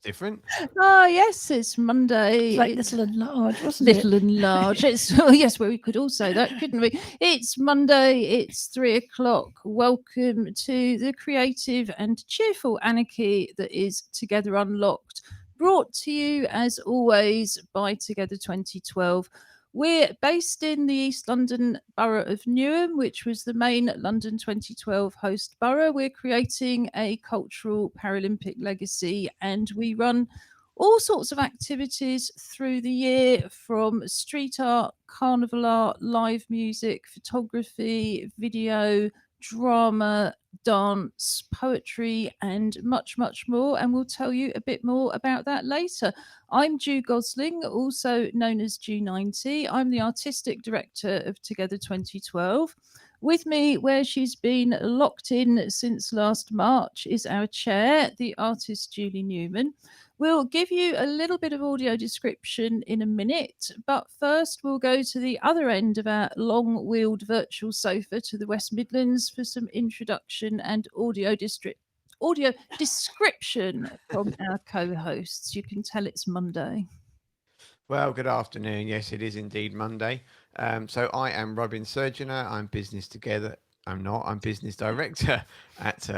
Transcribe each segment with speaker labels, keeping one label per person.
Speaker 1: Different.
Speaker 2: Oh, yes, it's Monday.
Speaker 3: It's like
Speaker 2: It's
Speaker 3: little and large, wasn't it?
Speaker 2: little and large. It's oh, yes, well, we could all say that, couldn't we? It's Monday. It's 3 o'clock. Welcome to the creative and cheerful anarchy that is Together Unlocked. Brought to you, as always, by Together 2012. We're based in the East London borough of Newham, which was the main London 2012 host borough. We're creating a cultural Paralympic legacy, and we run all sorts of activities through the year, from street art, carnival art, live music, photography, video, drama, dance, poetry, and much, much more. And we'll tell you a bit more about that later. I'm Ju Gosling, also known as Ju90. I'm the artistic director of Together 2012. With me, where she's been locked in since last March, is our chair, the artist Julie Newman. We'll give you a little bit of audio description in a minute, but first we'll go to the other end of our long wheeled virtual sofa to the West Midlands for some introduction and audio description from our co-hosts. You can tell it's Monday.
Speaker 1: Well, good afternoon. Yes, it is indeed Monday. So I am Robin Surgeoner. I'm business together. I'm not. I'm business director at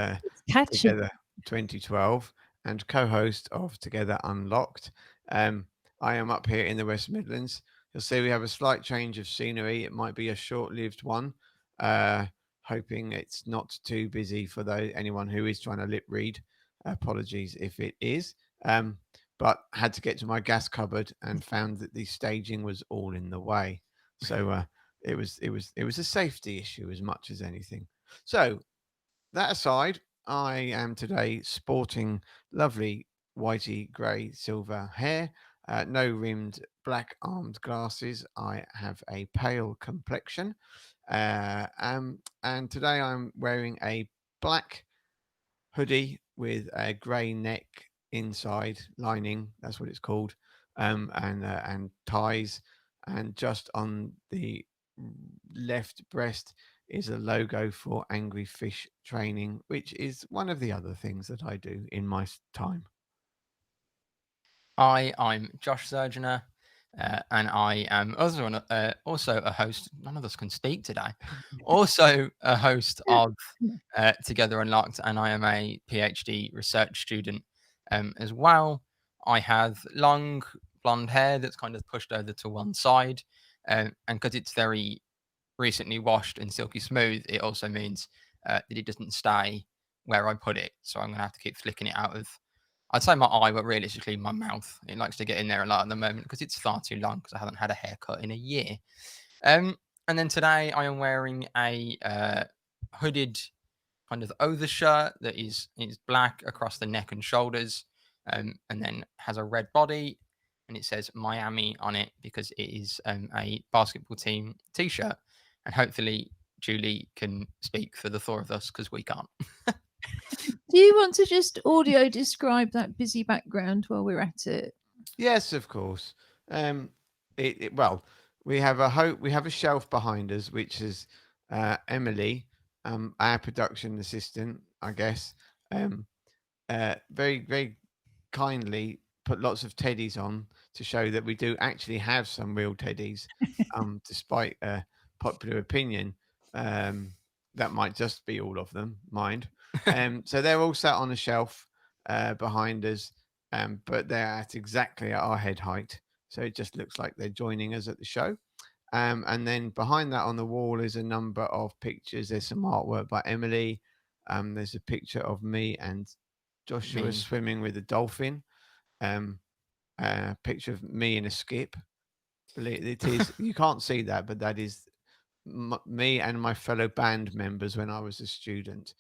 Speaker 2: Catchy.
Speaker 1: Together 2012 and co-host of Together Unlocked. I am up here in the West Midlands. You'll see we have a slight change of scenery. It might be a short-lived one. Hoping it's not too busy for anyone who is trying to lip read. Apologies if it is. But had to get to my gas cupboard and found that the staging was all in the way. So it was a safety issue as much as anything. So that aside, I am today sporting lovely whitey grey silver hair, no rimmed black armed glasses. I have a pale complexion, and today I'm wearing a black hoodie with a grey neck inside lining. That's what it's called, and ties, and just on the left breast is a logo for Angry Fish Training, which is one of the other things that I do in my time.
Speaker 4: Hi, I'm Josh Surgeoner, and I am also a host. None of us can speak today. Also a host of Together Unlocked, and I am a PhD research student as well. I have long blonde hair that's kind of pushed over to one side, and because it's very recently washed and silky smooth, it also means that it doesn't stay where I put it. So I'm going to have to keep flicking it out of, I'd say my eye, but realistically my mouth. It likes to get in there a lot at the moment because it's far too long because I haven't had a haircut in a year. And then today I am wearing a hooded kind of overshirt that is black across the neck and shoulders, and then has a red body, and it says Miami on it because it is a basketball team t-shirt. And hopefully Julie can speak for the four of us because we can't.
Speaker 2: Do you want to just audio describe that busy background while we're at it?
Speaker 1: Yes, of course. Well, we have a shelf behind us, which is Emily, our production assistant, I guess. Very very kindly put lots of teddies on to show that we do actually have some real teddies, despite popular opinion. That might just be all of them, mind. So they're all sat on a shelf behind us, but they're at exactly at our head height. So it just looks like they're joining us at the show. And then behind that on the wall is a number of pictures. There's some artwork by Emily. There's a picture of me and Joshua swimming with a dolphin. A picture of me in a skip. It is, you can't see that, but that is me and my fellow band members when I was a student.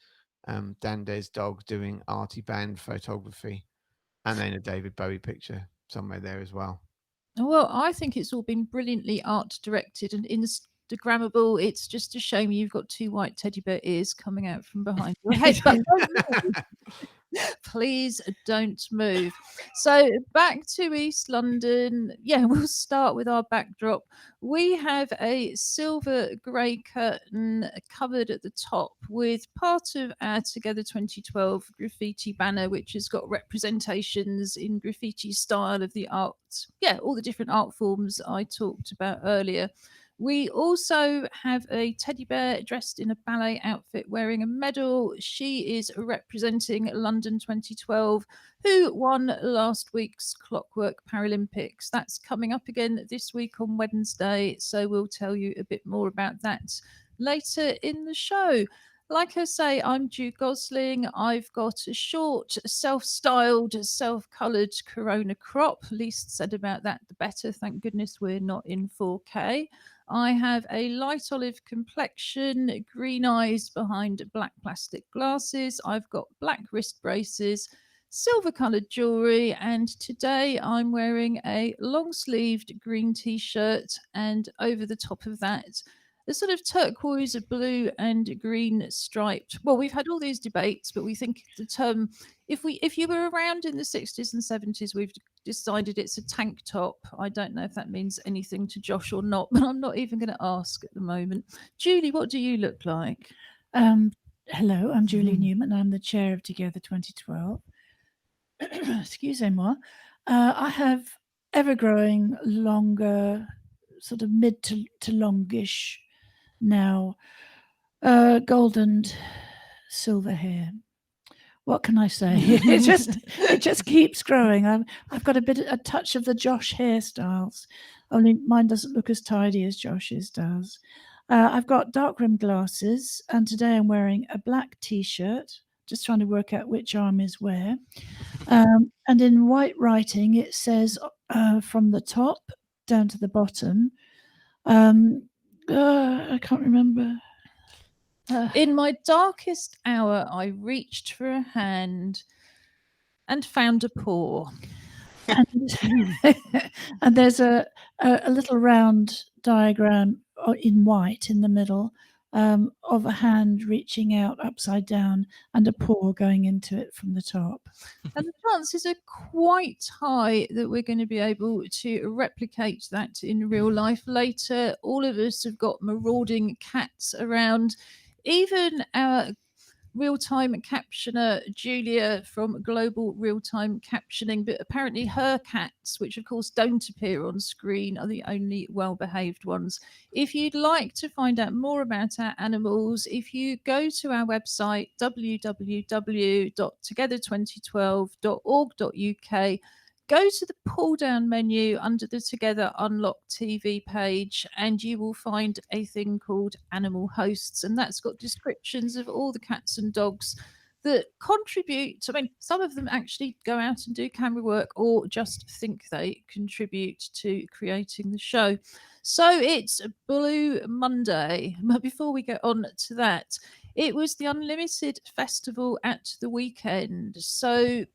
Speaker 1: Dande's dog doing arty band photography, and then a David Bowie picture somewhere there as well.
Speaker 2: Well, I think it's all been brilliantly art directed and Instagrammable. It's just a shame you've got two white teddy bear ears coming out from behind your head. But Please don't move. So back to East London. Yeah, we'll start with our backdrop. We have a silver grey curtain covered at the top with part of our Together 2012 graffiti banner, which has got representations in graffiti style of the art. Yeah, all the different art forms I talked about earlier. We also have a teddy bear dressed in a ballet outfit wearing a medal. She is representing London 2012, who won last week's Clockwork Paralympics. That's coming up again this week on Wednesday, so we'll tell you a bit more about that later in the show. Like I say, I'm Ju Gosling. I've got a short, self styled, self coloured Corona crop. Least said about that, the better. Thank goodness we're not in 4K. I have a light olive complexion, green eyes behind black plastic glasses. I've got black wrist braces, silver coloured jewellery, and today I'm wearing a long sleeved green t shirt, and over the top of that, a sort of turquoise, blue, and green striped. Well, we've had all these debates, but we think the term, if you were around in the 60s and 70s, we've decided it's a tank top. I don't know if that means anything to Josh or not, but I'm not even going to ask at the moment. Julie, what do you look like?
Speaker 3: Hello, I'm Julie Newman. I'm the chair of Together 2012. Excusez-moi. I have ever-growing, longer, sort of mid to longish now, golden silver hair. What can I say? it just keeps growing. I've got a touch of the Josh hairstyles, only mine doesn't look as tidy as Josh's does. I've got dark rimmed glasses, and today I'm wearing a black t-shirt. Just trying to work out which arm is where. And in white writing, it says from the top down to the bottom. I can't remember.
Speaker 2: In my darkest hour, I reached for a hand and found a paw.
Speaker 3: And there's a little round diagram in white in the middle of a hand reaching out upside down and a paw going into it from the top.
Speaker 2: And the chances are quite high that we're going to be able to replicate that in real life later. All of us have got marauding cats around. Even our real-time captioner Julia from Global Real-Time Captioning, but apparently her cats, which of course don't appear on screen, are the only well-behaved ones. If you'd like to find out more about our animals, if you go to our website www.together2012.org.uk, go to the pull down menu under the Together Unlock TV page, and you will find a thing called Animal Hosts. And that's got descriptions of all the cats and dogs that contribute. I mean, some of them actually go out and do camera work or just think they contribute to creating the show. So it's Blue Monday. But before we get on to that, it was the Unlimited Festival at the weekend. So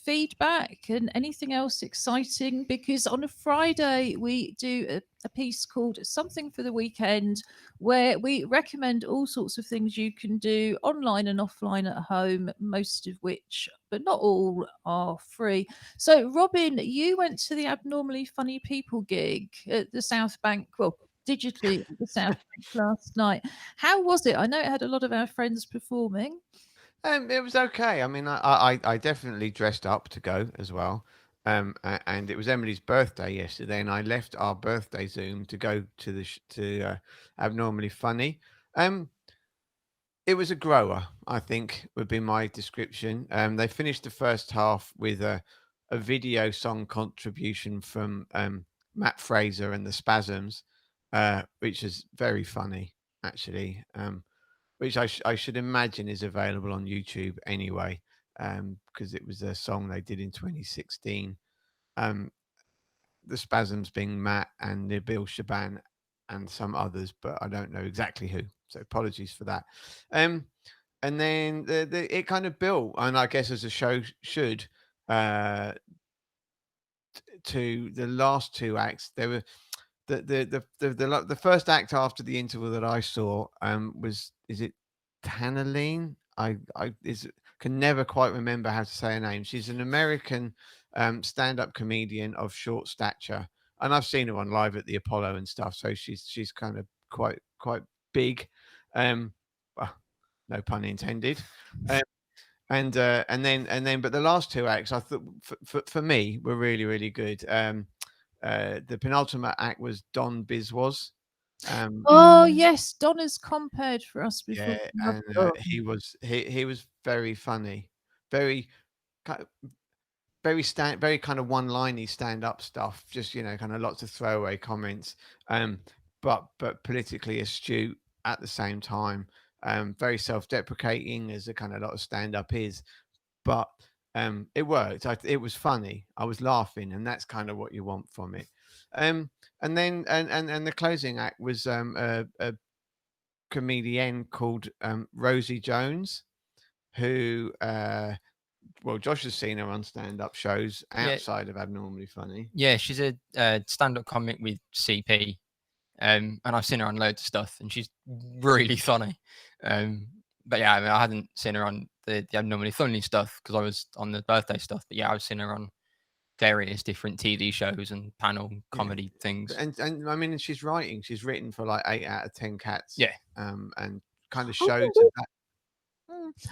Speaker 2: feedback and anything else exciting, because on a Friday we do a piece called Something for the Weekend, where we recommend all sorts of things you can do online and offline at home, most of which, but not all, are free. So Robin, you went to the Abnormally Funny People gig at the South Bank, well, digitally at the South Bank last night. How was it? I know it had a lot of our friends performing.
Speaker 1: It was okay. I mean, I definitely dressed up to go as well. And it was Emily's birthday yesterday, and I left our birthday Zoom to go to Abnormally Funny. It was a grower, I think, would be my description. They finished the first half with a video song contribution from Matt Fraser and the Spasms, which is very funny, actually. Which I should imagine is available on YouTube anyway, because it was a song they did in 2016. The Spasms being Matt and Nabil Shaban and some others, but I don't know exactly who. So apologies for that. And then it kind of built, and I guess as a show should, to the last two acts. There were the first act after the interval that I saw was, is it Tanaline? I is can never quite remember how to say her name. She's an American stand-up comedian of short stature, and I've seen her on live at the Apollo and stuff. So she's kind of quite big. Well, no pun intended. And then, but the last two acts, I thought for me were really good. The penultimate act was Don Biswas.
Speaker 2: Oh yes, Donna's compared for us before.
Speaker 1: Yeah, and he was very funny, very ki- very kind of one-liney stand-up stuff. Just kind of lots of throwaway comments, but politically astute at the same time. Very self-deprecating, as a kind of lot of stand-up is, but it worked. It was funny. I was laughing, and that's kind of what you want from it. And then and the closing act was a comedian called Rosie Jones, who well, Josh has seen her on stand-up shows outside of Abnormally Funny.
Speaker 4: Yeah, she's a stand-up comic with CP, and I've seen her on loads of stuff, and she's really funny. But yeah, I mean, I hadn't seen her on the Abnormally Funny stuff because I was on the birthday stuff. But yeah, I've seen her on various different TV shows and panel comedy things.
Speaker 1: And I mean, she's written for like 8 out of 10 cats.
Speaker 4: Yeah.
Speaker 1: And kind of shows of that.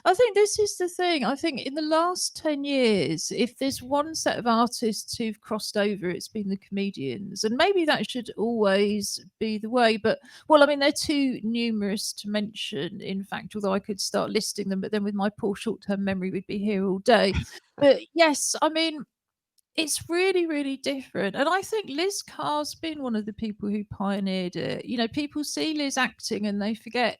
Speaker 2: I think this is the thing. I think in the last 10 years, if there's one set of artists who've crossed over, it's been the comedians. And maybe that should always be the way. But, well, I mean, they're too numerous to mention, in fact, although I could start listing them. But then with my poor short-term memory, we'd be here all day. But yes, I mean, it's really different. And I think Liz Carr's been one of the people who pioneered it. People see Liz acting and they forget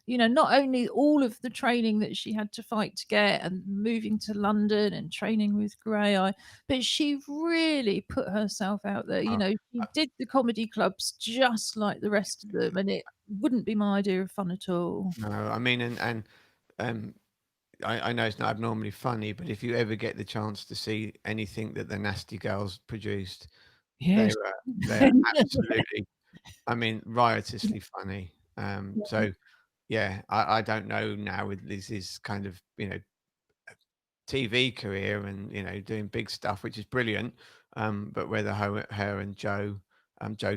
Speaker 2: not only all of the training that she had to fight to get and moving to London and training with Grey Eye, but she really put herself out there. She did the comedy clubs just like the rest of them, and it wouldn't be my idea of fun at all.
Speaker 1: No, I mean, and I know it's not Abnormally Funny, but if you ever get the chance to see anything that the Nasty Girls produced,
Speaker 3: Yes.
Speaker 1: they're absolutely, I mean, riotously funny. So yeah, I don't know now with Liz's kind of TV career and doing big stuff, which is brilliant. But whether her and Joe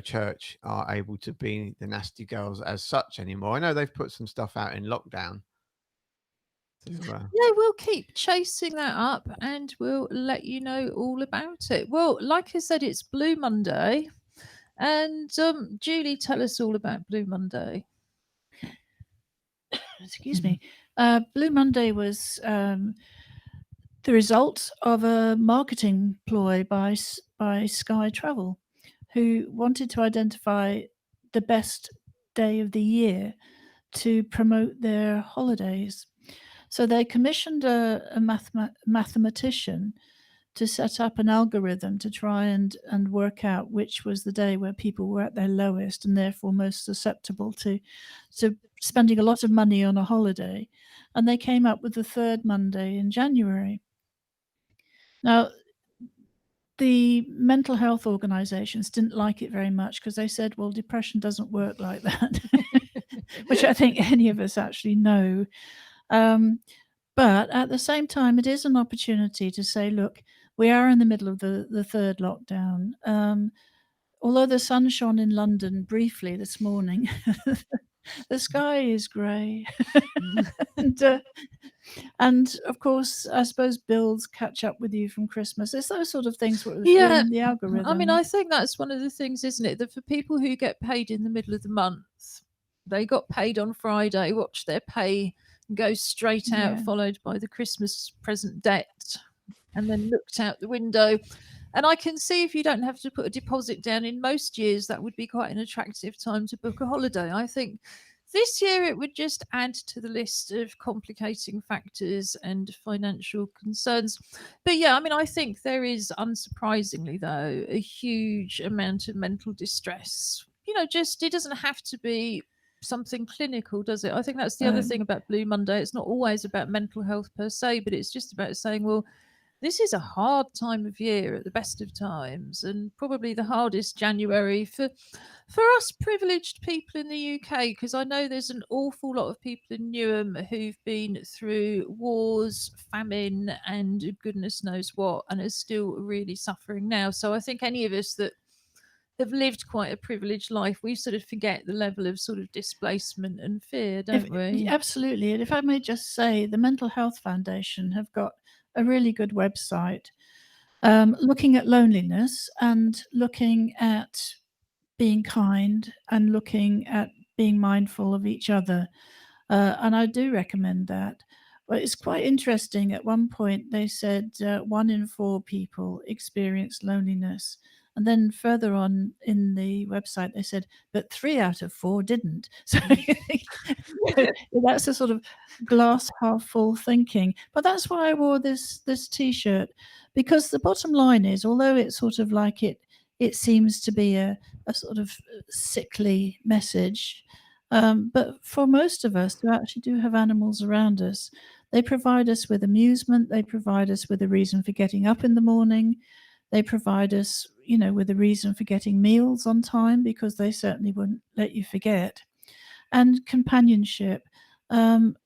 Speaker 1: Church are able to be the Nasty Girls as such anymore. I know they've put some stuff out in lockdown.
Speaker 2: Yeah, we'll keep chasing that up and we'll let you know all about it. Well, like I said, it's Blue Monday. And Julie, tell us all about Blue Monday.
Speaker 3: Excuse me. Blue Monday was the result of a marketing ploy by Sky Travel, who wanted to identify the best day of the year to promote their holidays. So they commissioned a mathematician to set up an algorithm to try and work out which was the day where people were at their lowest and therefore most susceptible to spending a lot of money on a holiday. And they came up with the third Monday in January. Now, the mental health organizations didn't like it very much because they said, well, depression doesn't work like that, which I think any of us actually know. But at the same time, it is an opportunity to say, look, we are in the middle of the third lockdown. Although the sun shone in London briefly this morning, the sky is grey. And of course, I suppose bills catch up with you from Christmas. It's those sort of things were in the algorithm.
Speaker 2: I mean, I think that's one of the things, isn't it? That for people who get paid in the middle of the month, they got paid on Friday, watch their pay go straight out, followed by the Christmas present debt, and then looked out the window. And I can see if you don't have to put a deposit down in most years, that would be quite an attractive time to book a holiday. I think this year it would just add to the list of complicating factors and financial concerns. But yeah, I mean, I think there is, unsurprisingly though, a huge amount of mental distress. Just it doesn't have to be something clinical, does it? I think that's the other thing about Blue Monday. It's not always about mental health per se, but it's just about saying, well, this is a hard time of year at the best of times, and probably the hardest January for us privileged people in the UK, because I know there's an awful lot of people in Newham who've been through wars, famine, and goodness knows what, and are still really suffering now. So I think any of us that have lived quite a privileged life, we sort of forget the level of sort of displacement and fear, don't we?
Speaker 3: Absolutely. And if I may just say, the Mental Health Foundation have got a really good website looking at loneliness and looking at being kind and looking at being mindful of each other. And I do recommend that. But it's quite interesting. At one point, they said 1 in 4 people experience loneliness. And then further on in the website, they said, but 3 out of 4 didn't. So that's a sort of glass half full thinking. But that's why I wore this T-shirt, because the bottom line is, although it's sort of like it seems to be a sort of sickly message, but for most of us who actually do have animals around us, they provide us with amusement. They provide us with a reason for getting up in the morning. They provide us, with a reason for getting meals on time, because they certainly wouldn't let you forget, and companionship. And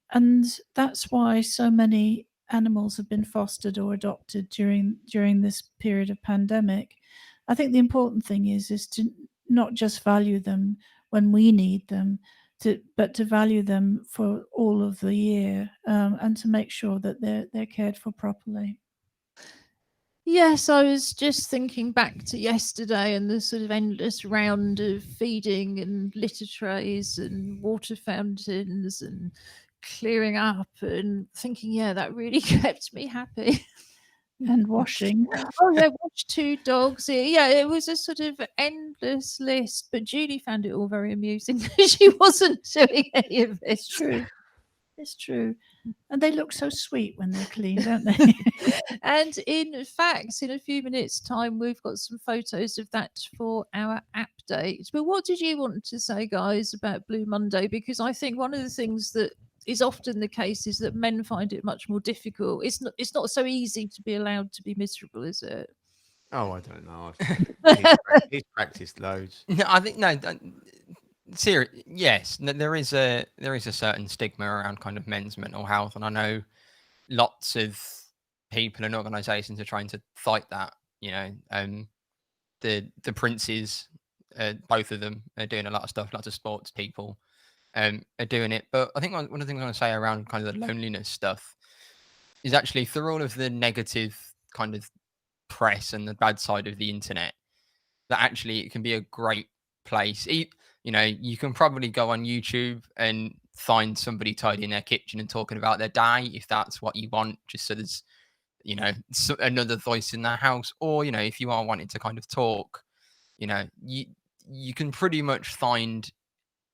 Speaker 3: that's why so many animals have been fostered or adopted during this period of pandemic. I think the important thing is to not just value them when we need them, but to value them for all of the year, and to make sure that they're cared for properly.
Speaker 2: Yes, I was just thinking back to yesterday and the sort of endless round of feeding and litter trays and water fountains and clearing up, and thinking, yeah, that really kept me happy.
Speaker 3: And washing.
Speaker 2: Oh yeah, watch 2 dogs. Yeah, it was a sort of endless list, but Julie found it all very amusing. She wasn't doing any of it.
Speaker 3: It's true. It's true. And they look so sweet when they're clean, don't they?
Speaker 2: And in fact, in a few minutes' time, we've got some photos of that for our app date. But what did you want to say, guys, about Blue Monday? Because I think one of the things that is often the case is that men find it much more difficult. It's not so easy to be allowed to be miserable, is it?
Speaker 1: Oh, I don't know. He's practiced loads.
Speaker 4: No, I think no. Yes, there is a certain stigma around kind of men's mental health, and I know lots of people and organisations are trying to fight that. The Princes, both of them are doing a lot of stuff. Lots of sports people are doing it. But I think one of the things I want to say around kind of the loneliness stuff is actually through all of the negative kind of press and the bad side of the internet, that actually it can be a great place. You can probably go on YouTube and find somebody tidying their kitchen and talking about their day, if that's what you want, just so there's another voice in the house. Or if you are wanting to kind of talk, you can pretty much find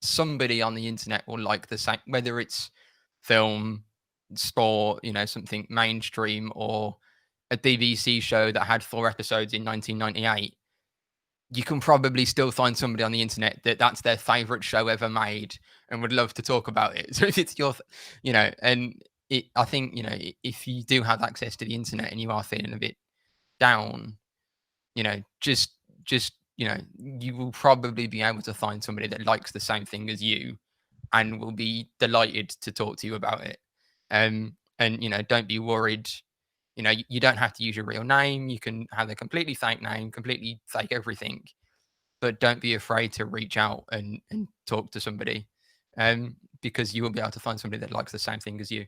Speaker 4: somebody on the internet will like the same, whether it's film, sport, something mainstream, or a BBC show that had 4 episodes in 1998. You can probably still find somebody on the internet that's their favorite show ever made and would love to talk about it. So if it's your, I think, if you do have access to the internet and you are feeling a bit down, just, you will probably be able to find somebody that likes the same thing as you and will be delighted to talk to you about it. And, don't be worried. You don't have to use your real name. You can have a completely fake name, completely fake everything, but don't be afraid to reach out and talk to somebody, because you will be able to find somebody that likes the same thing as you.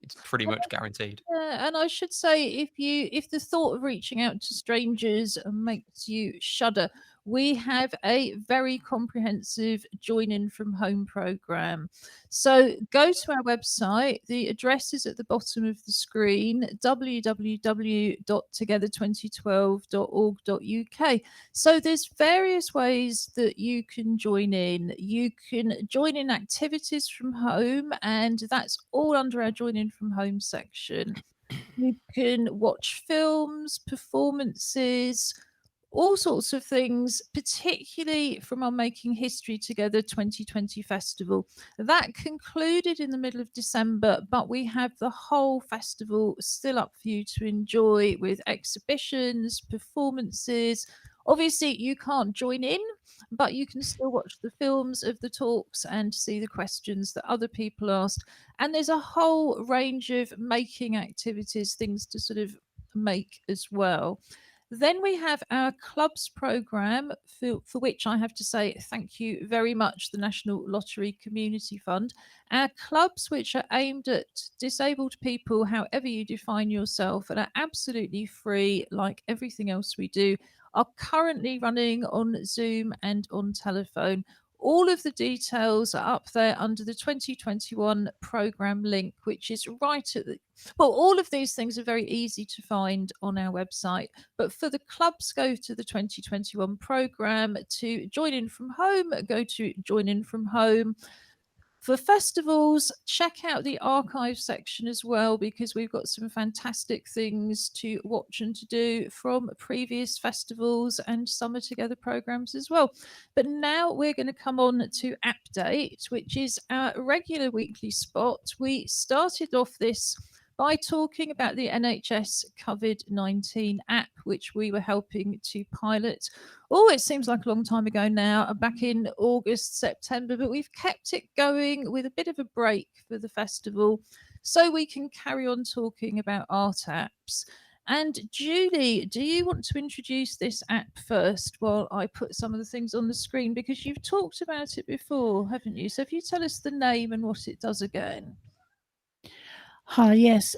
Speaker 4: It's pretty much guaranteed.
Speaker 2: Yeah, and I should say, if the thought of reaching out to strangers makes you shudder, we have a very comprehensive join in from home program. So go to our website. The address is at the bottom of the screen: www.together2012.org.uk. So there's various ways that you can join in. You can join in activities from home, and that's all under our join in from home section. You can watch films, performances, all sorts of things, particularly from our Making History Together 2020 festival. That concluded in the middle of December, but we have the whole festival still up for you to enjoy with exhibitions, performances. Obviously, you can't join in, but you can still watch the films of the talks and see the questions that other people asked. And there's a whole range of making activities, things to sort of make as well. Then we have our clubs program, for which I have to say thank you very much, the National Lottery Community Fund. Our clubs, which are aimed at disabled people, however you define yourself, and are absolutely free, like everything else we do, are currently running on Zoom and on telephone. All of the details are up there under the 2021 program link, which is right at the well, all of these things are very easy to find on our website. But for the clubs, go to the 2021 program. To join in from home, go to join in from home. For festivals, check out the archive section as well, because we've got some fantastic things to watch and to do from previous festivals and Summer Together programs as well. But now we're going to come on to Update, which is our regular weekly spot. We started off this by talking about the NHS COVID-19 app, which we were helping to pilot. Oh, it seems like a long time ago now, back in August, September, but we've kept it going with a bit of a break for the festival so we can carry on talking about art apps. And Julie, do you want to introduce this app first while I put some of the things on the screen? Because you've talked about it before, haven't you? So if you tell us the name and what it does again.
Speaker 3: Hi, yes.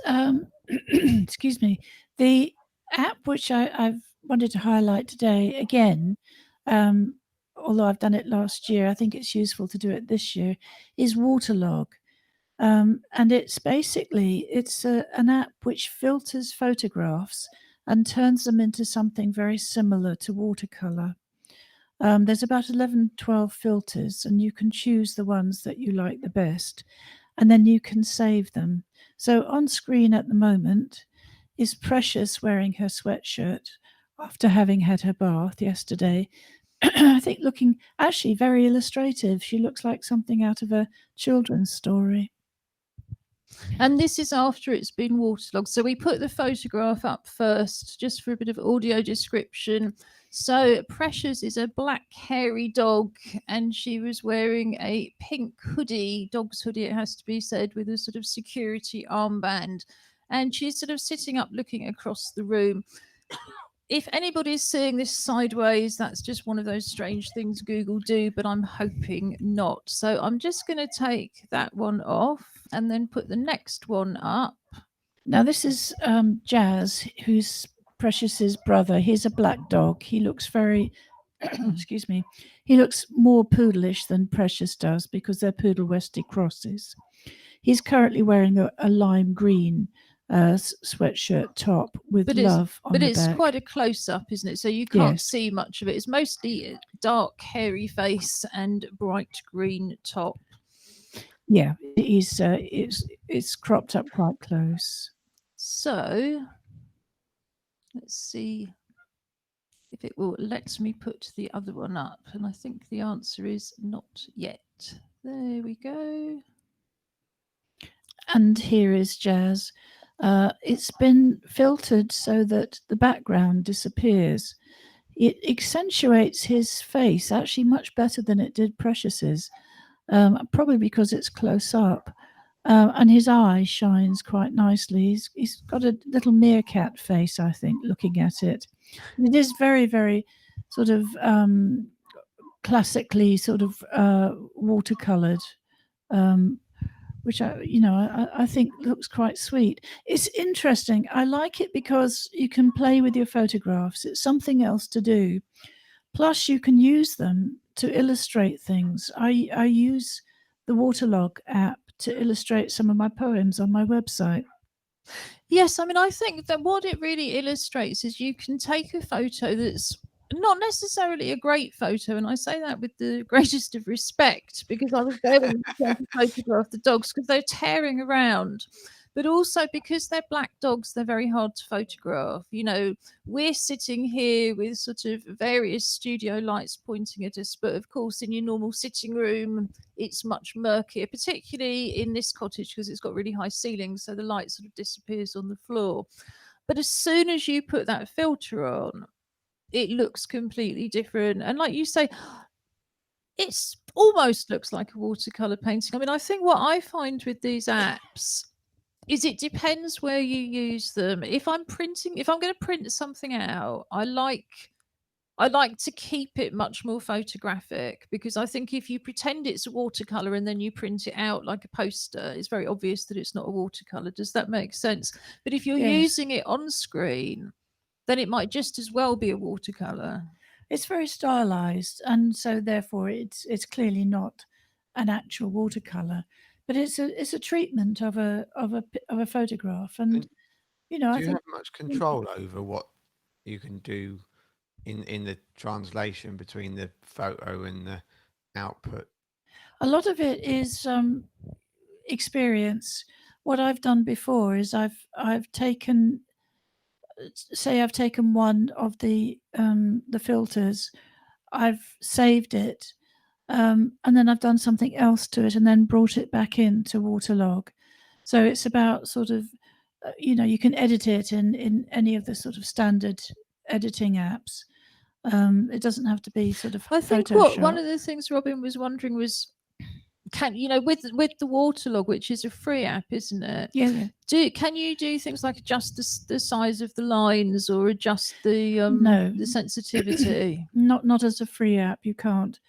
Speaker 3: Excuse me. The app which I've wanted to highlight today again, although I've done it last year, I think it's useful to do it this year, is Waterlogue. And it's basically, it's an app which filters photographs and turns them into something very similar to watercolor. There's about 11, 12 filters, and you can choose the ones that you like the best, and then you can save them. So on screen at the moment is Precious wearing her sweatshirt after having had her bath yesterday. I think looking actually very illustrative. She looks like something out of a children's story.
Speaker 2: And this is after it's been waterlogged. So we put the photograph up first, just for a bit of audio description. So Precious is a black hairy dog, and she was wearing a pink hoodie, dog's hoodie it has to be said, with a sort of security armband. And she's sort of sitting up looking across the room. If anybody's seeing this sideways, that's just one of those strange things Google do, but I'm hoping not. So I'm just going to take that one off and then put the next one up.
Speaker 3: Now this is Jazz, who's Precious's brother. He's a black dog. He looks very, excuse me, he looks more poodleish than Precious does because they're Poodle Westie crosses. He's currently wearing a lime green sweatshirt top with love on the back.
Speaker 2: But it's quite a close-up, isn't it? So you can't see much of it. It's mostly a dark, hairy face and bright green top.
Speaker 3: Yeah, it's cropped up quite close.
Speaker 2: So let's see if it will let me put the other one up. And I think the answer is not yet. There we go.
Speaker 3: And here is Jazz. It's been filtered so that the background disappears. It accentuates his face actually much better than it did Precious's, probably because it's close up. And his eye shines quite nicely. He's got a little meerkat face, I think, looking at it. It is very, very sort of classically sort of watercolored, which I think looks quite sweet. It's interesting. I like it because you can play with your photographs. It's something else to do. Plus, you can use them to illustrate things. I use the Waterlogue app to illustrate some of my poems on my website.
Speaker 2: Yes, I mean, I think that what it really illustrates is you can take a photo that's not necessarily a great photo, and I say that with the greatest of respect because I was there when you photograph the dogs because they're tearing around. But also because they're black dogs, they're very hard to photograph. We're sitting here with sort of various studio lights pointing at us, but of course in your normal sitting room it's much murkier, particularly in this cottage because it's got really high ceilings, so the light sort of disappears on the floor. But as soon as you put that filter on, it looks completely different. And like you say, it's almost looks like a watercolor painting. I mean, I think what I find with these apps is it depends where you use them. If I'm going to print something out, I like to keep it much more photographic, because I think if you pretend it's a watercolor and then you print it out like a poster, it's very obvious that it's not a watercolor. Does that make sense? But if you're
Speaker 3: Yes.
Speaker 2: using it on screen, then it might just as well be a watercolor.
Speaker 3: It's very stylized, and so therefore it's clearly not an actual watercolor, but it's a treatment of a photograph. And
Speaker 1: do
Speaker 3: I
Speaker 1: you
Speaker 3: think
Speaker 1: have much control over what you can do in the translation between the photo and the output?
Speaker 3: a lot of it is experience. What I've done before is I've taken one of the filters, I've saved it, and then I've done something else to it and then brought it back into Waterlogue. So it's about sort of, you can edit it in any of the sort of standard editing apps. It doesn't have to be sort of
Speaker 2: I think
Speaker 3: Photoshop.
Speaker 2: one of the things Robin was wondering was, with the Waterlogue, which is a free app, isn't it?
Speaker 3: Yeah.
Speaker 2: Can you do things like adjust the size of the lines or adjust the
Speaker 3: No.
Speaker 2: the sensitivity?
Speaker 3: Not as a free app, you can't.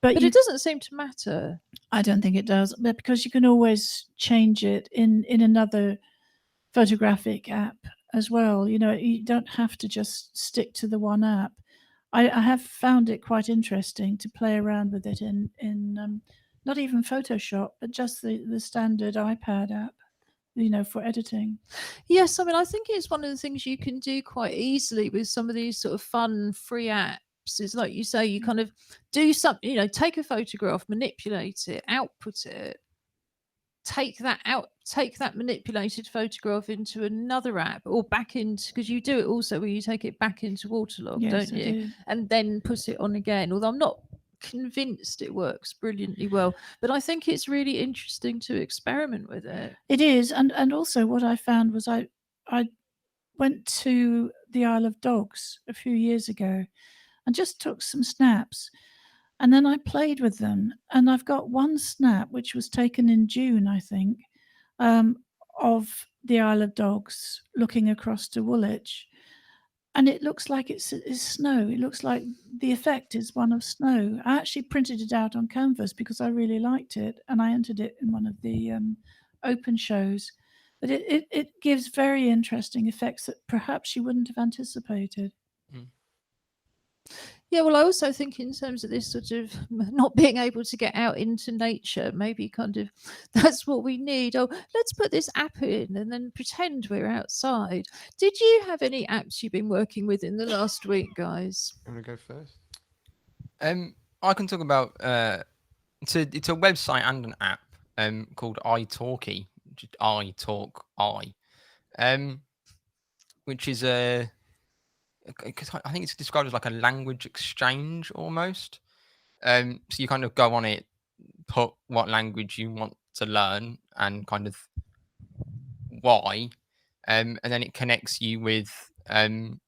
Speaker 3: But
Speaker 2: it doesn't seem to matter.
Speaker 3: I don't think it does, but because you can always change it in another photographic app as well. You don't have to just stick to the one app. I have found it quite interesting to play around with it in not even Photoshop, but just the standard iPad app, for editing.
Speaker 2: Yes, I mean, I think it's one of the things you can do quite easily with some of these sort of fun free apps. Is like you say, you kind of do something, take a photograph, manipulate it, output it, take that manipulated photograph into another app or back into, because you do it also where you take it back into Waterlogue,
Speaker 3: Yes,
Speaker 2: don't
Speaker 3: I
Speaker 2: you?
Speaker 3: do.
Speaker 2: And then put it on again. Although I'm not convinced it works brilliantly well, but I think it's really interesting to experiment with it.
Speaker 3: It is, and also what I found was I went to the Isle of Dogs a few years ago and just took some snaps, and then I played with them, and I've got one snap which was taken in June, I think, of the Isle of Dogs looking across to Woolwich, and it looks like it's snow. It looks like the effect is one of snow. I actually printed it out on canvas because I really liked it, and I entered it in one of the open shows. But it gives very interesting effects that perhaps you wouldn't have anticipated.
Speaker 2: Yeah, well, I also think in terms of this sort of not being able to get out into nature, maybe kind of that's what we need. Oh, let's put this app in and then pretend we're outside. Did you have any apps you've been working with in the last week, guys?
Speaker 1: You want to go first?
Speaker 4: I can talk about it's a website and an app called iTalki, which is because I think it's described as like a language exchange almost. So you kind of go on it, put what language you want to learn and kind of why, and then it connects you with kind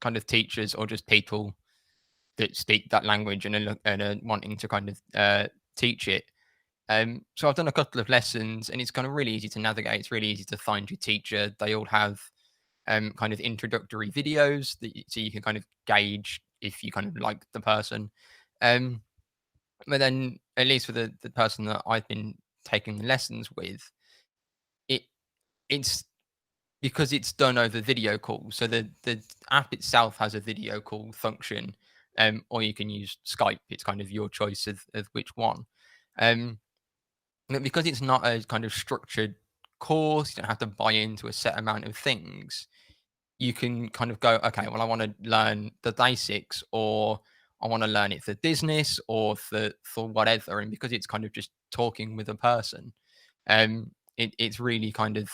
Speaker 4: of teachers or just people that speak that language and are wanting to kind of teach it. So I've done a couple of lessons, and it's kind of really easy to navigate. It's really easy to find your teacher. They all have kind of introductory videos so you can kind of gauge if you kind of like the person. But then, at least for the person that I've been taking the lessons with, it's because it's done over video call. So the app itself has a video call function, or you can use Skype. It's kind of your choice of which one. But because it's not a kind of structured course, you don't have to buy into a set amount of things. You can kind of go, okay, well, I want to learn the basics, or I want to learn it for business or for whatever. And because it's kind of just talking with a person, it's really kind of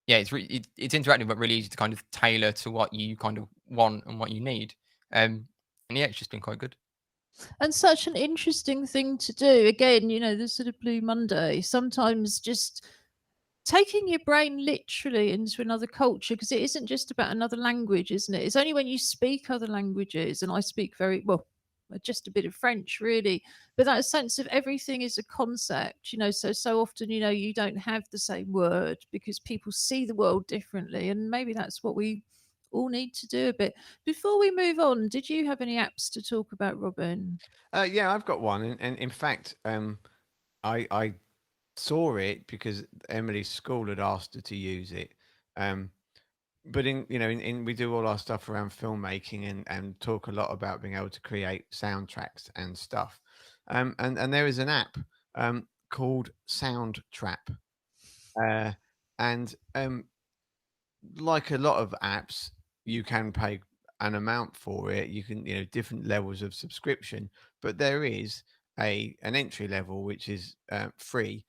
Speaker 4: yeah, it's interactive, but really easy to kind of tailor to what you kind of want and what you need. And yeah, it's just been quite good.
Speaker 2: And such an interesting thing to do. Again, the sort of Blue Monday, sometimes just taking your brain literally into another culture, because it isn't just about another language, isn't it? It's only when you speak other languages, and I speak very well, just a bit of French, really, but that sense of everything is a concept, so often, you don't have the same word because people see the world differently, and maybe that's what we all need to do a bit. Before we move on, did you have any apps to talk about, Robin?
Speaker 1: Yeah, I've got one, and in fact, I saw it because Emily's school had asked her to use it. But in we do all our stuff around filmmaking and talk a lot about being able to create soundtracks and stuff. And there is an app called Soundtrap, and like a lot of apps, you can pay an amount for it. You can, different levels of subscription, but there is an entry level which is free,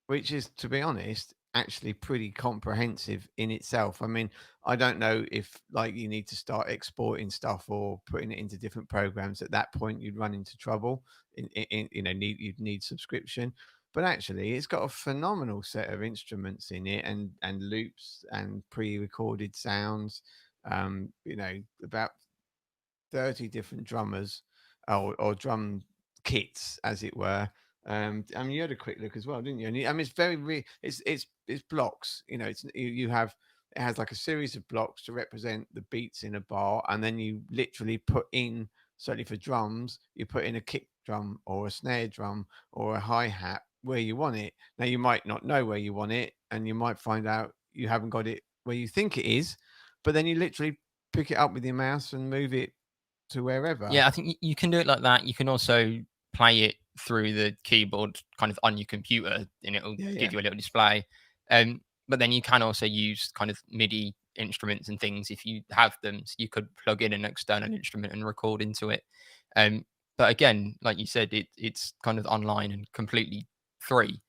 Speaker 1: which is, to be honest, actually pretty comprehensive in itself. I mean, I don't know if like you need to start exporting stuff or putting it into different programs. At that point, you'd run into trouble. You'd need subscription. But actually, it's got a phenomenal set of instruments in it, and loops and pre-recorded sounds. About 30 different drummers, or drum kits, as it were. I mean, you had a quick look as well, didn't you? And I mean, it's very it's blocks. You have, it has like a series of blocks to represent the beats in a bar, and then you literally put in, certainly for drums, you put in a kick drum or a snare drum or a hi-hat where you want it. Now you might not know where you want it, and you might find out you haven't got it where you think it is, but then you literally pick it up with your mouse and move it to wherever.
Speaker 4: Yeah, I think you can do it like that. You can also play it through the keyboard kind of on your computer, and it'll give you a little display. But then you can also use kind of MIDI instruments and things if you have them. So you could plug in an external instrument and record into it. But again, like you said, it's kind of online and completely free.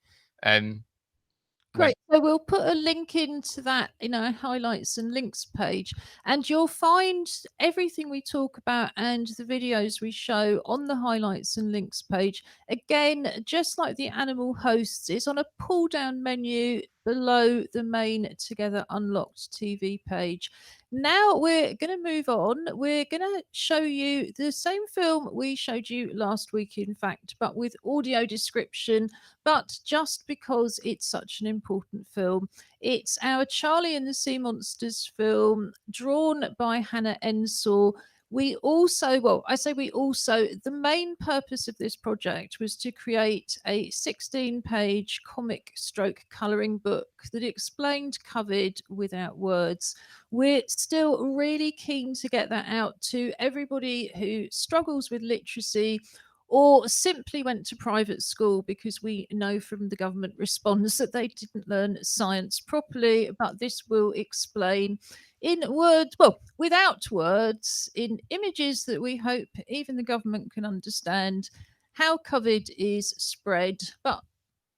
Speaker 2: Great. So we'll put a link into that in our highlights and links page, and you'll find everything we talk about and the videos we show on the highlights and links page. Again, just like the animal hosts, it's on a pull down menu below the main Together Unlocked TV page. Now we're going to move on. We're going to show you the same film we showed you last week, in fact, but with audio description. But just because it's such an important film, it's our Charlie and the Sea Monsters film, drawn by Hannah Ensor. We also, the main purpose of this project was to create a 16-page comic stroke colouring book that explained COVID without words. We're still really keen to get that out to everybody who struggles with literacy or simply went to private school, because we know from the government response that they didn't learn science properly. But this will explain in words, without words, in images that we hope even the government can understand, how COVID is spread. But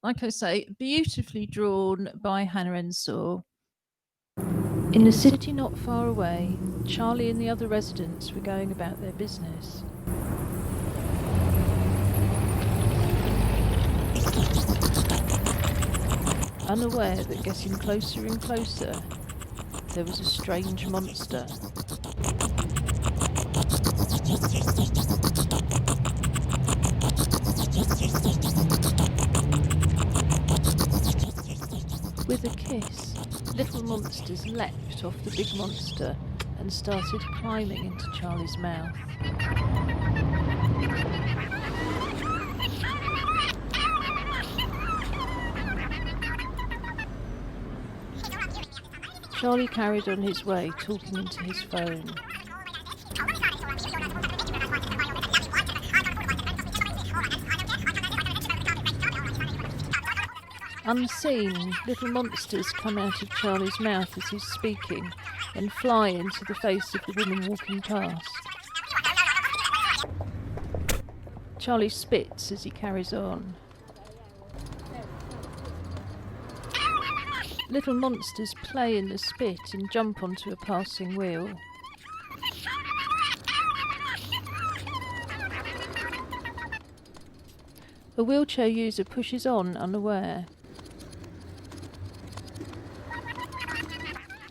Speaker 2: like I say, beautifully drawn by Hannah Ensor. In the city not far away, Charlie and the other residents were going about their business. Unaware that getting closer and closer, there was a strange monster. With a kiss, little monsters leapt off the big monster and started climbing into Charlie's mouth. Charlie carried on his way, talking into his phone. Unseen, little monsters come out of Charlie's mouth as he's speaking and fly into the face of the woman walking past. Charlie spits as he carries on. Little monsters play in the spit and jump onto a passing wheel. A wheelchair user pushes on unaware.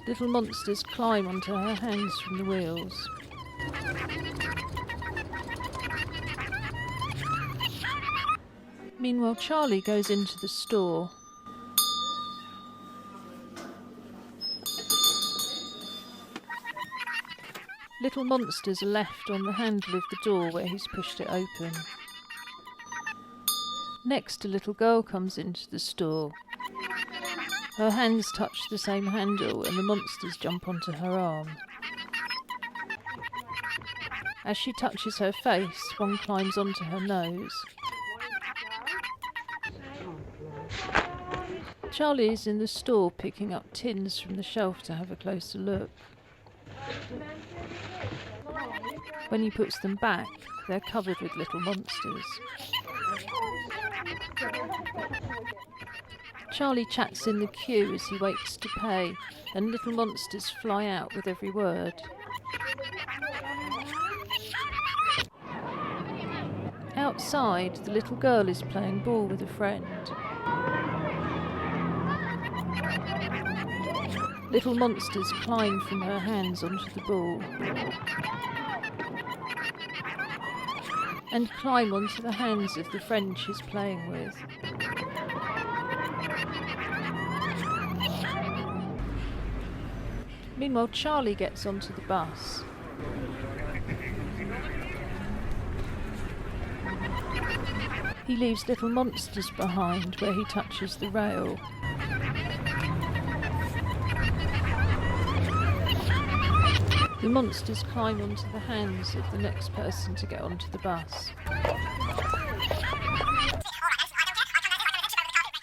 Speaker 2: Little monsters climb onto her hands from the wheels. Meanwhile, Charlie goes into the store. Little monsters are left on the handle of the door where he's pushed it open. Next, a little girl comes into the store. Her hands touch the same handle and the monsters jump onto her arm. As she touches her face, one climbs onto her nose. Charlie is in the store picking up tins from the shelf to have a closer look. When he puts them back, they're covered with little monsters. Charlie chats in the queue as he waits to pay, and little monsters fly out with every word. Outside, the little girl is playing ball with a friend. Little monsters climb from her hands onto the ball and climb onto the hands of the friend she's playing with. Meanwhile, Charlie gets onto the bus. He leaves little monsters behind where he touches the rail. The monsters climb onto the hands of the next person to get onto the bus.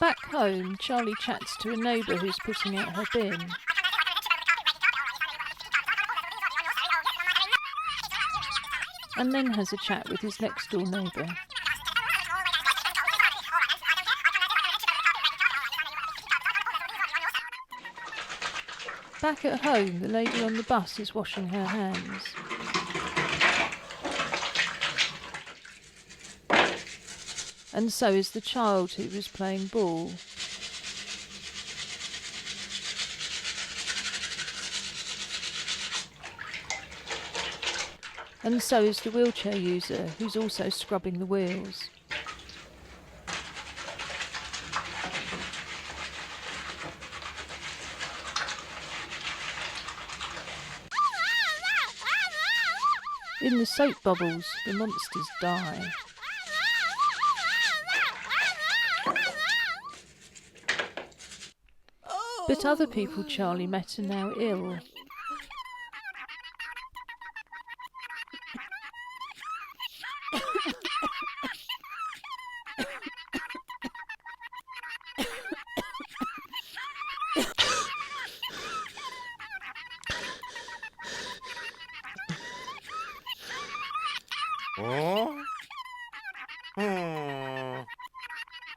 Speaker 2: Back home, Charlie chats to a neighbour who's putting out her bin. And then has a chat with his next door neighbour. Back at home, the lady on the bus is washing her hands. And so is the child who was playing ball. And so is the wheelchair user, who's also scrubbing the wheels. In the soap bubbles, the monsters die. But other people Charlie met are now ill.
Speaker 1: Oh. Oh.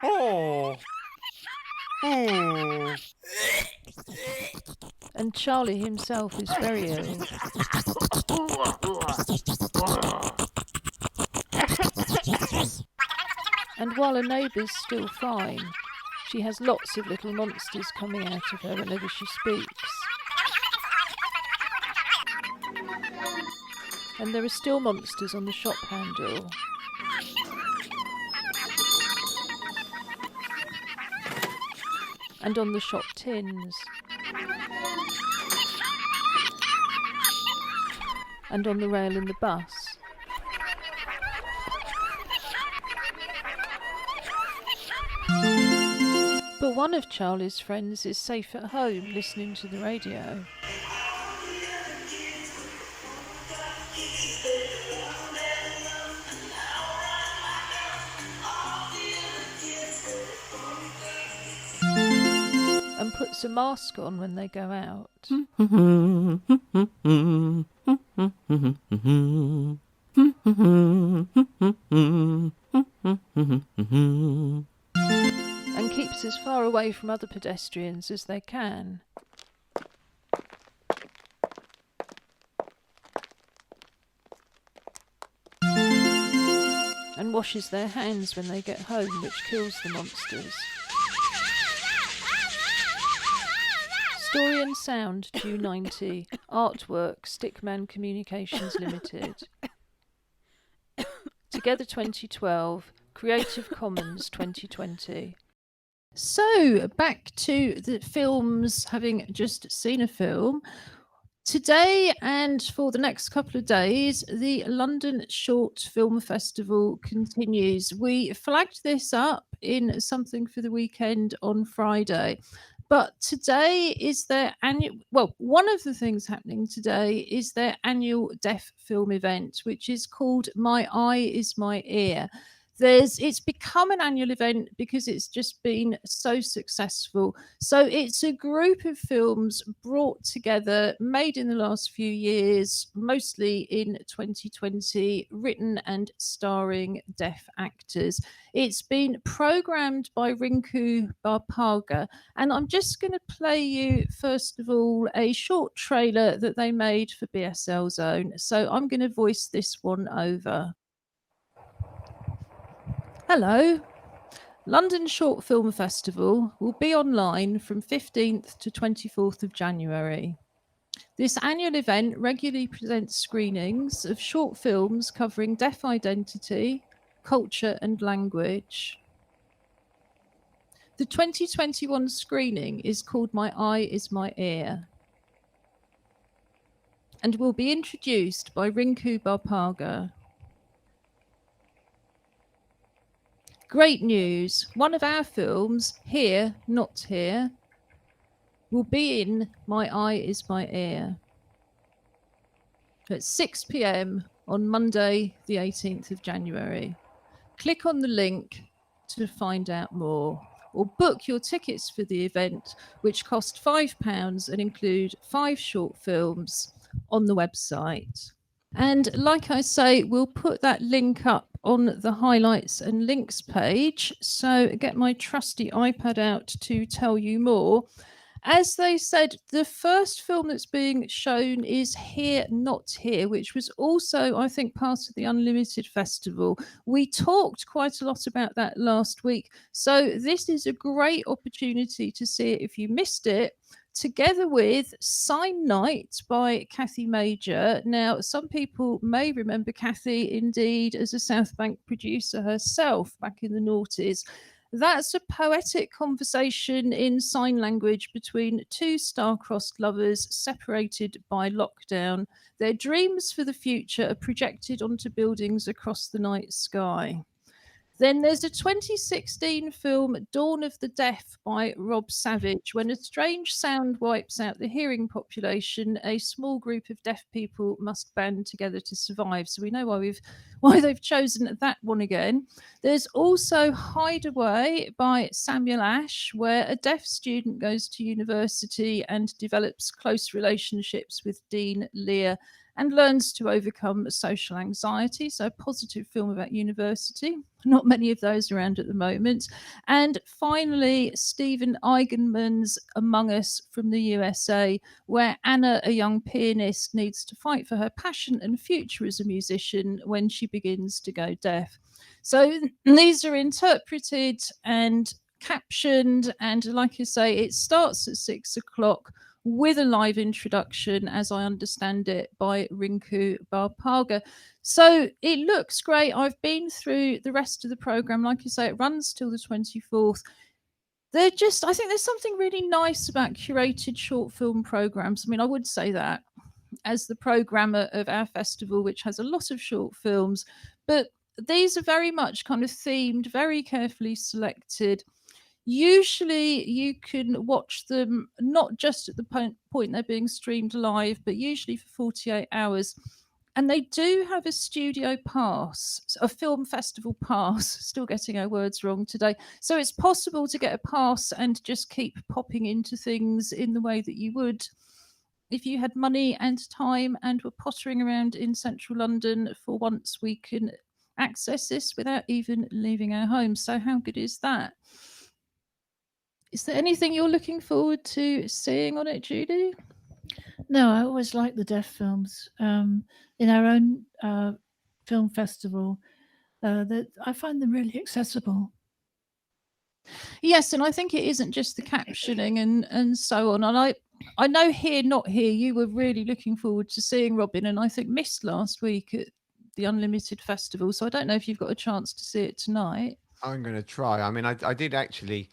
Speaker 1: Oh. Oh.
Speaker 2: And Charlie himself is very ill. And while a neighbour's still fine, she has lots of little monsters coming out of her whenever she speaks. And there are still monsters on the shop handle. And on the shop tins. And on the rail in the bus. But one of Charlie's friends is safe at home listening to the radio. And puts a mask on when they go out. And keeps keeps as far away from other pedestrians as they can. And washes their hands when they get home, which kills the monsters. Story and sound, Ju 90. Artwork, Stickman Communications Limited. Together 2012. Creative Commons 2020. So, back to the films, having just seen a film. Today and for the next couple of days, the London Short Film Festival continues. We flagged this up in something for the weekend on Friday. But today is their annual, well, one of the things happening today is their annual deaf film event, which is called My Eye is My Ear. It's become an annual event because it's just been so successful. So it's a group of films brought together, made in the last few years, mostly in 2020, written and starring deaf actors. It's been programmed by Rinku Barpaga, and I'm just going to play you, first of all, a short trailer that they made for BSL Zone. So I'm going to voice this one over. Hello. London Short Film Festival will be online from 15th to 24th of January. This annual event regularly presents screenings of short films covering deaf identity, culture and language. The 2021 screening is called My Eye is My Ear and will be introduced by Rinku Barpaga. Great news, one of our films, Here, Not Here, will be in My Eye is My Ear at 6 p.m. on Monday, the 18th of January. Click on the link to find out more, or book your tickets for the event, which cost £5 and include 5 short films on the website. And like I say, we'll put that link up on the highlights and links page. So get my trusty iPad out to tell you more. As they said, the first film that's being shown is Here, Not Here, which was also, I think, part of the Unlimited Festival. We talked quite a lot about that last week. So this is a great opportunity to see it if you missed it, together with Sign Night by Kathy Major. Now, some people may remember Kathy indeed as a South Bank producer herself back in the noughties. That's a poetic conversation in sign language between two star-crossed lovers separated by lockdown. Their dreams for the future are projected onto buildings across the night sky. Then there's a 2016 film, Dawn of the Deaf by Rob Savage. When a strange sound wipes out the hearing population, a small group of deaf people must band together to survive. So we know why they've chosen that one again. There's also Hideaway by Samuel Ash, where a deaf student goes to university and develops close relationships with Dean Lear and learns to overcome social anxiety. So a positive film about university. Not many of those around at the moment. And finally, Stephen Eigenman's Among Us from the USA, where Anna, a young pianist, needs to fight for her passion and future as a musician when she begins to go deaf. So these are interpreted and captioned, and like I say, it starts at 6 o'clock with a live introduction, as I understand it, by Rinku Barpaga. So it looks great. I've been through the rest of the programme. Like you say, it runs till the 24th. I think there's something really nice about curated short film programmes. I mean, I would say that as the programmer of our festival, which has a lot of short films, but these are very much kind of themed, very carefully selected. Usually you can watch them not just at the point they're being streamed live, but usually for 48 hours. And they do have a studio pass, a film festival pass, still getting our words wrong today. So it's possible to get a pass and just keep popping into things in the way that you would if you had money and time and were pottering around in central London. For once, we can access this without even leaving our homes. So how good is that? Is there anything you're looking forward to seeing on it, Julie?
Speaker 3: No, I always like the deaf films. In our own film festival, that I find them really accessible.
Speaker 2: Yes, and I think it isn't just the captioning and so on. And I know Here Not Here, you were really looking forward to seeing Robin, and I think missed last week at the Unlimited Festival. So I don't know if you've got a chance to see it tonight.
Speaker 1: I'm going to try. I mean, I did actually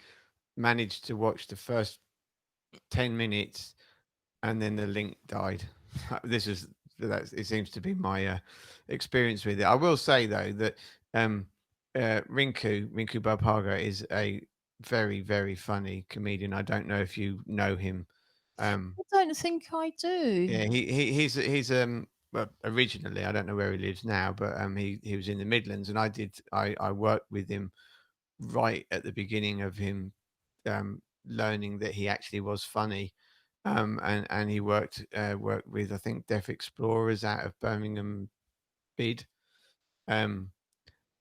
Speaker 1: manage to watch the first 10 minutes, and then the link died. This is that. It seems to be my experience with it. I will say though that Rinku Bhapaga is a very, very funny comedian. I don't know if you know him.
Speaker 2: I don't think I do.
Speaker 1: Yeah, he's well, originally, I don't know where he lives now, but he was in the Midlands, and I worked with him right at the beginning of him learning that he actually was funny. And he worked with, I think, Deaf Explorers out of Birmingham Bid. And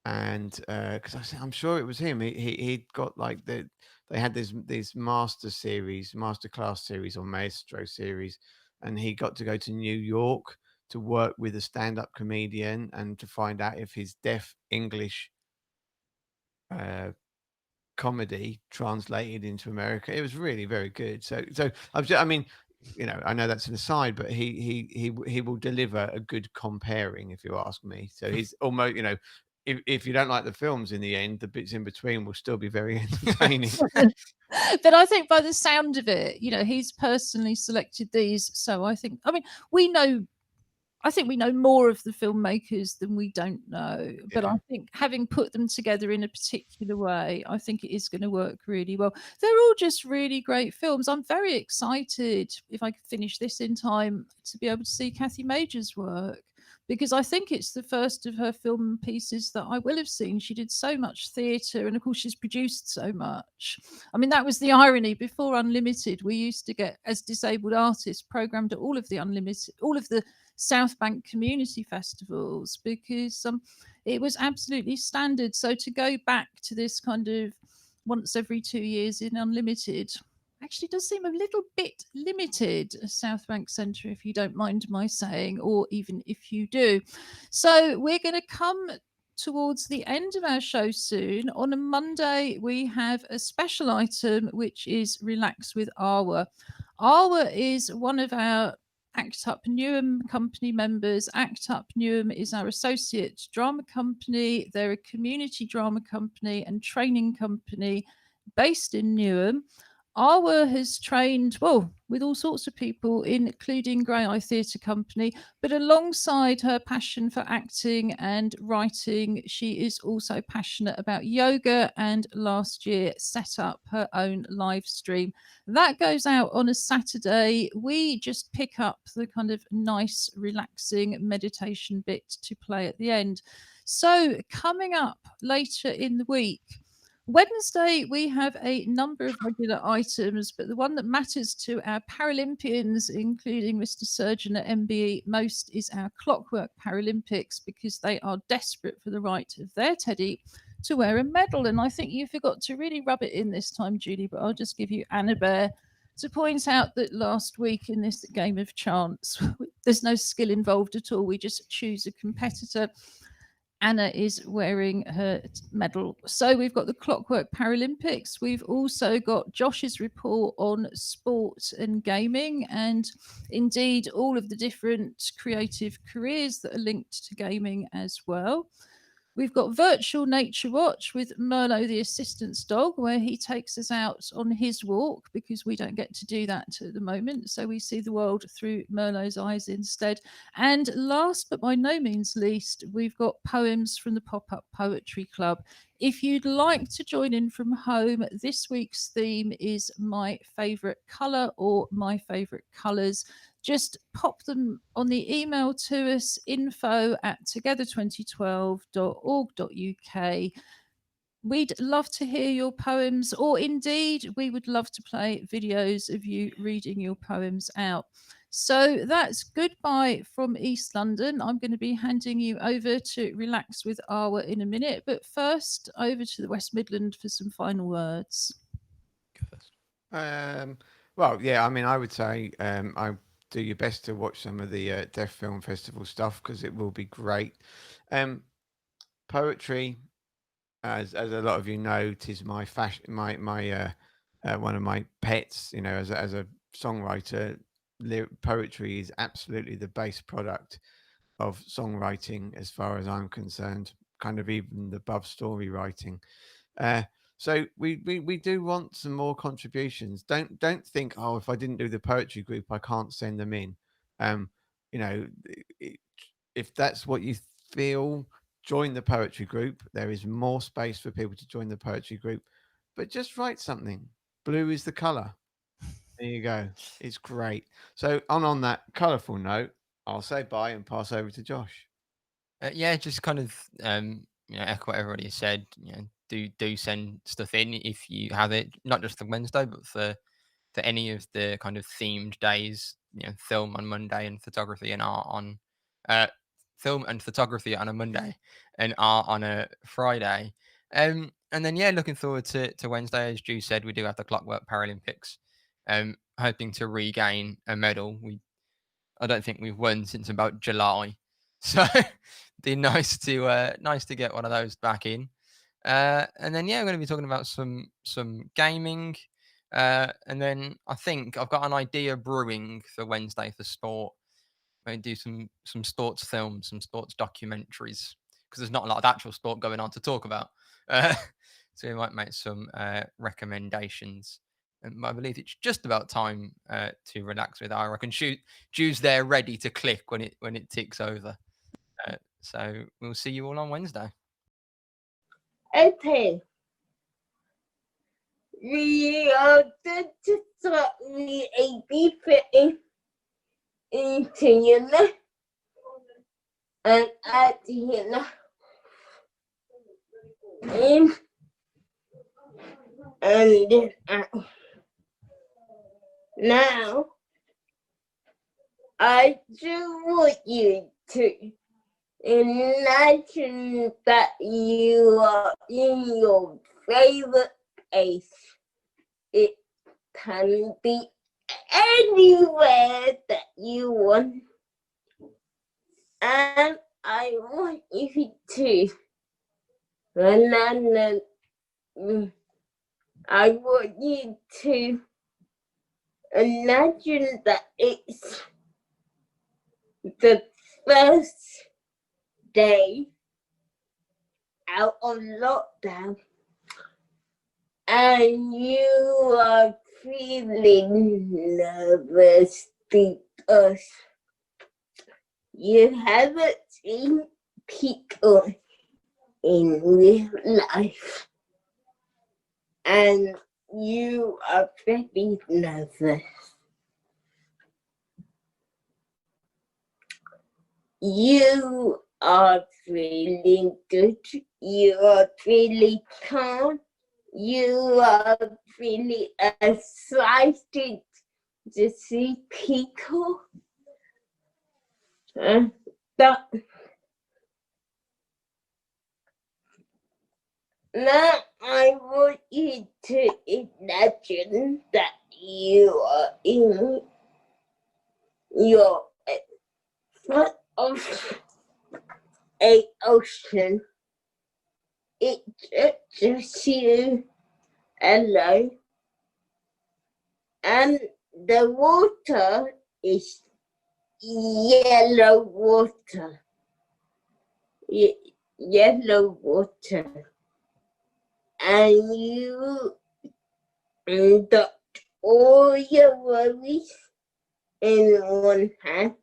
Speaker 1: because I'm sure it was him. He'd got like they had these masterclass series or maestro series, and he got to go to New York to work with a stand-up comedian and to find out if his deaf English comedy translated into America. It was really very good. So I mean, you know, I know that's an aside, but he will deliver a good comparing, if you ask me. So he's almost, you know, if you don't like the films in the end, the bits in between will still be very entertaining.
Speaker 2: But I think by the sound of it, you know, he's personally selected these. So I think, I mean, I think we know more of the filmmakers than we don't know. But
Speaker 1: Yeah.
Speaker 2: I think having put them together in a particular way, I think it is going to work really well. They're all just really great films. I'm very excited, if I can finish this in time, to be able to see Kathy Major's work, because I think it's the first of her film pieces that I will have seen. She did so much theatre, and of course she's produced so much. I mean, that was the irony. Before Unlimited, we used to get, as disabled artists, programmed at all of the Unlimited, all of the South Bank community festivals, because it was absolutely standard. So to go back to this kind of once every 2 years in Unlimited actually does seem a little bit limited, South Bank Centre, if you don't mind my saying, or even if you do. So we're going to come towards the end of our show soon. On a Monday, we have a special item, which is Relax with Arwa. Arwa is one of our Act Up Newham company members. Act Up Newham is our associate drama company. They're a community drama company and training company based in Newham. Arwa has trained, well, with all sorts of people, including Grey Eye Theatre Company, but alongside her passion for acting and writing, she is also passionate about yoga, and last year set up her own live stream. That goes out on a Saturday. We just pick up the kind of nice, relaxing meditation bit to play at the end. So, coming up later in the week, Wednesday, we have a number of regular items, but the one that matters to our Paralympians, including Mr. Surgeon at MBE most, is our Clockwork Paralympics, because they are desperate for the right of their Teddy to wear a medal. And I think you forgot to really rub it in this time, Julie, but I'll just give you Anna Bear to point out that last week in this game of chance, there's no skill involved at all. We just choose a competitor. Anna is wearing her medal. So we've got the Clockwork Paralympics. We've also got Josh's report on sport and gaming, and indeed all of the different creative careers that are linked to gaming as well. We've got Virtual Nature Watch with Merlot, the assistant's dog, where he takes us out on his walk, because we don't get to do that at the moment. So we see the world through Merlot's eyes instead. And last but by no means least, we've got poems from the Pop-Up Poetry Club. If you'd like to join in from home, this week's theme is my favourite colour or my favourite colours. Just pop them on the email to us, info@together2012.org.uk. We'd love to hear your poems, or indeed, we would love to play videos of you reading your poems out. So that's goodbye from East London. I'm going to be handing you over to Relax with Arwa in a minute, but first over to the West Midland for some final words.
Speaker 4: Go first.
Speaker 1: Well, yeah, I mean, I would say I do your best to watch some of the Deaf Film Festival stuff because it will be great. Poetry, as a lot of you know, tis my fashion, my one of my pets. You know, as a songwriter, poetry is absolutely the base product of songwriting, as far as I'm concerned. Kind of even above story writing. Uh, so we do want some more contributions. Don't think, oh, if I didn't do the poetry group, I can't send them in. Um, you know, i- if that's what you feel, join the poetry group. There is more space for people to join the poetry group, but just write something. Blue is the color. There you go. It's great. So on that colourful note, I'll say bye and pass over to Josh.
Speaker 4: Yeah, just kind of echo what everybody has said. Do send stuff in if you have it, not just for Wednesday, but for any of the kind of themed days. Film on Monday and photography and art on uh, film and photography on a Monday and art on a Friday. And then yeah, looking forward to Wednesday. As Ju said, we do have the Clockwork Paralympics. Hoping to regain a medal. I don't think we've won since about July, so be nice to get one of those back in. And then yeah, I'm going to be talking about some gaming, and then I think I've got an idea brewing for Wednesday for sport. I'm going to do some sports films, some sports documentaries because there's not a lot of actual sport going on to talk about. Uh, so we might make some recommendations. I believe it's just about time to relax with. I reckon Ju's there ready to click when it ticks over. So we'll see you all on Wednesday.
Speaker 5: Okay. We are going to start with a deeper into and add in and then out. Now, I do want you to imagine that you are in your favorite place. It can be anywhere that you want. And I want you to I want you to imagine that it's the first day out of lockdown and you are feeling nervous because you haven't seen people in real life and you are very nervous. You are feeling good. You are feeling calm. You are feeling excited to see people. Now I want you to imagine that you are in your front of an ocean. It's just you alone, and the water is yellow water. Yellow water. And you got all your worries in one hand,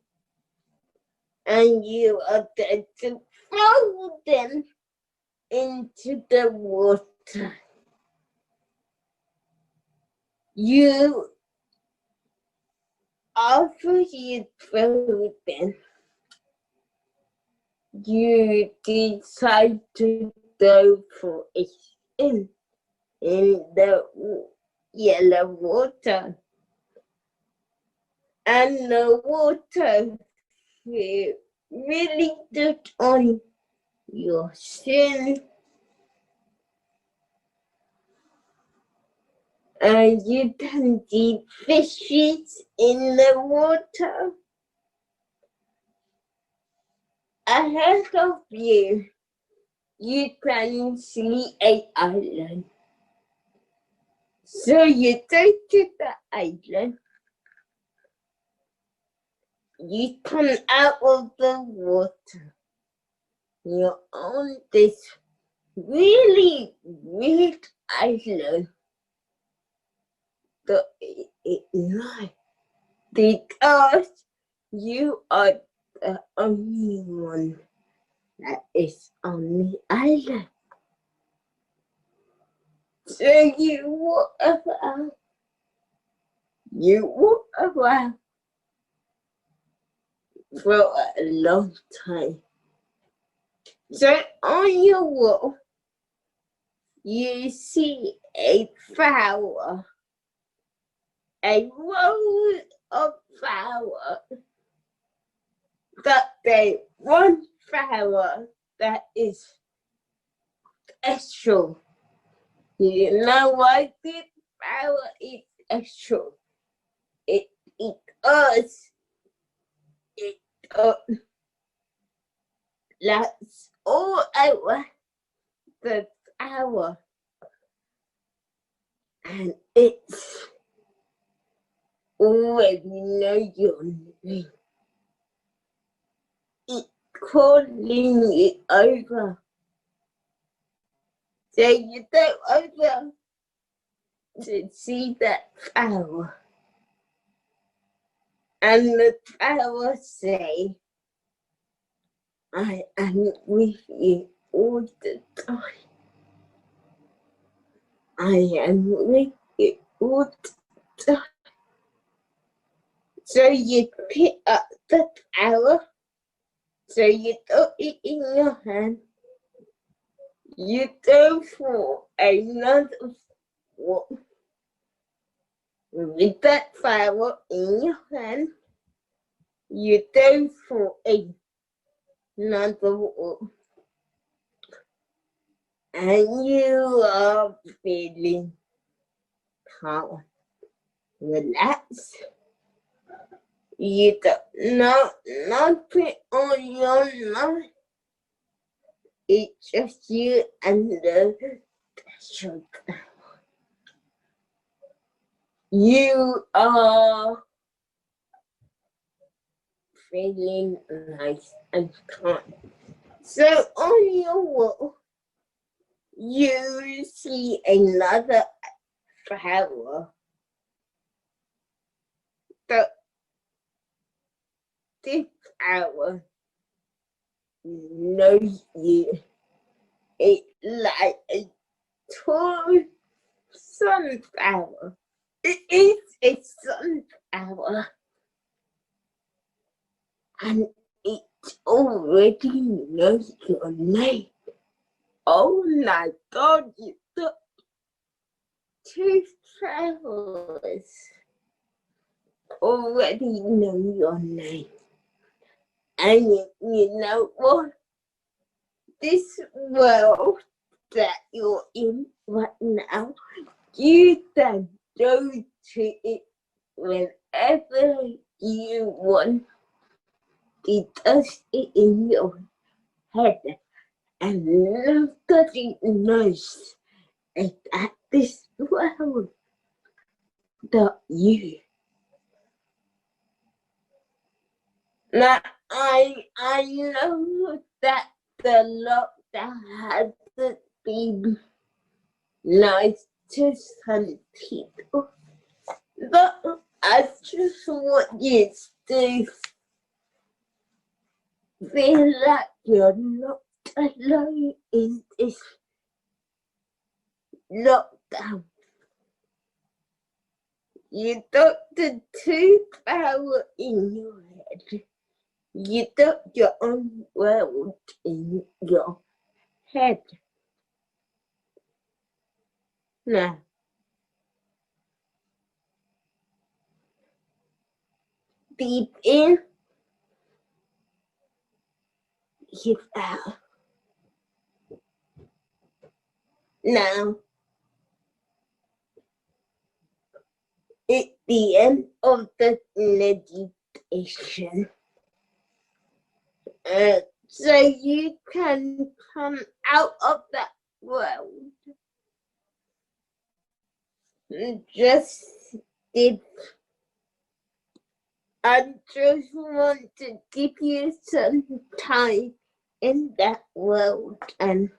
Speaker 5: and you are going to throw them into the water. After you throw them, you decide to go for a swim in the yellow water. And the water feels really good on your skin. You can see fishes in the water. Ahead of you, you can see an island. So you go to the island. You come out of the water. You're on this really weird island that it lies because you are the only one that is on the island. So you walk around for a long time. So on your wall, you see a flower, a row of flowers. But there's one flower that is special. You know why this flower is special? Because it lasts all over the flower. And it's already know your name. It's calling you over. So you go over to see that flower. And the flower say, I am with you all the time. I am with you all the time. So you pick up the flower. So you put it in your hand. You go for another walk. With that flower in your hand, you go for another walk. And you are feeling calm, relaxed. You don't know nothing on your mind. It's just you and the sugar. You are feeling nice and calm. So on your wall, you see another flower. This flower knows you. It's like a tall sunflower. It is a sunflower. And it already knows your name. Oh my God, you got two flowers already know your name. And you know what? This world that you're in right now, you can go to it whenever you want. It does it in your head. And nobody knows that this world that you. Now, I know that the lockdown hasn't been nice to some people, but I just want you to feel like you're not alone in this lockdown. You got the two power in your head. You got your own world in your head. Now, deep in, give out. Now, at the end of the meditation. So you can come out of that world. Just if I just want to give you some time in that world, and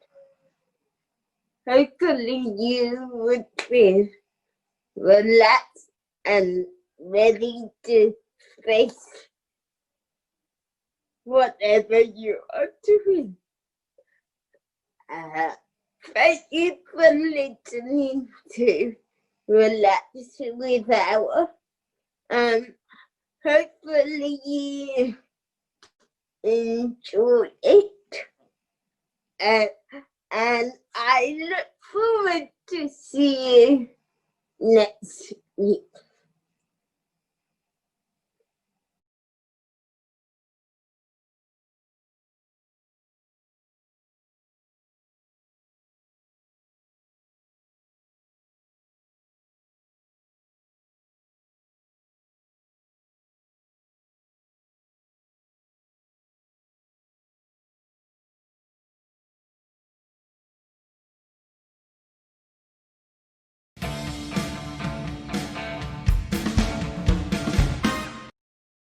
Speaker 5: hopefully you would be relaxed and ready to face whatever you are doing. Thank you for listening to Relax with Our. Hopefully you enjoy it. And I look forward to see you next week.